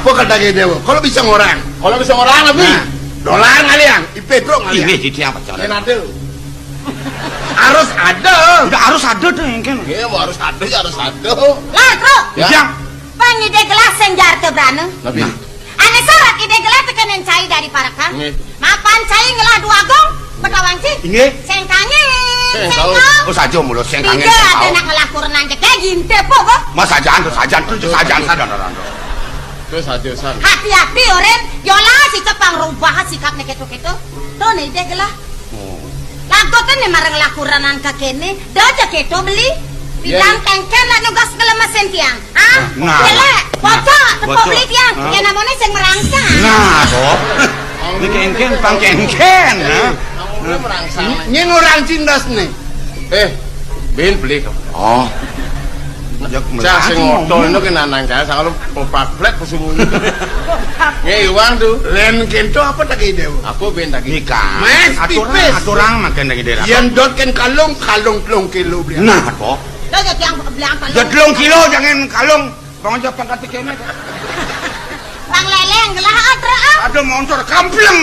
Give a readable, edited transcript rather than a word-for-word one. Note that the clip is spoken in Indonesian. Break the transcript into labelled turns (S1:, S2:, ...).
S1: Apa kata dewa? Kalau bisa ngorang.
S2: Kalau bisa ngorang lebih.
S1: Nah, dolar ngaliang, Pedro ngaliang.
S3: Ini di apa cara?
S2: Nanti.
S1: Harus ada.
S3: Udah harus ada tuh yang kan.
S2: Iya, harus ada ya harus ada.
S4: Lah, Bro.
S3: Ya.
S4: Pangide gelas yang jarte brane.
S2: Lebih.
S4: Ane sarat ide gelas tekan yang cai dari parakan. Mapan cai ngelah dua gong. Betawang sih.
S3: Inge.
S4: Sengkange.
S2: Sengkau.
S3: Oh saja mulu sengkangen
S4: Tiga ada
S3: sengkau.
S4: nak ngelah kurenan cek kayak ginte po kok.
S3: Mas sajaan tuh sajaan sadar.
S2: Terus hati-hati.
S4: Hati-hati oren. Yola si cepang rubah sikapnya ketu-ketu. Tuh nih ide gelas. Lagu tuh nih marang ngelah kurenan kakene. Doja ketu beli. Bidang tengken lah nugas kelemesen tiang. Ah?
S3: Nah.
S4: Jelek. Bocok. Tepo
S3: Bocok.
S4: beli tiang. Ya namanya sing merangsang.
S3: Nah, toh. Ini kengken pang kengken, ha?
S2: Udah merangsang.
S1: Nyen orang cindas nih.
S2: Bin beli kau.
S3: Oh.
S2: Cak sing ngotol itu kena nangka, kalau opak flat pesembunyi. Nge uang tuh.
S1: Len kento apa tak dewa?
S2: Aku bin tak
S3: Nikah.
S1: Mas, tipis.
S3: Aturang makan lagi daerah.
S1: Yang dot kan kalung pelong kilo beli.
S3: Nah, toh.
S4: Doja tiang belang kalau.
S3: Jadlong kilo jangan kalung. Bang aja pangkat kene.
S4: Bang leleng gelah atra ah.
S3: Ada motor kampleng.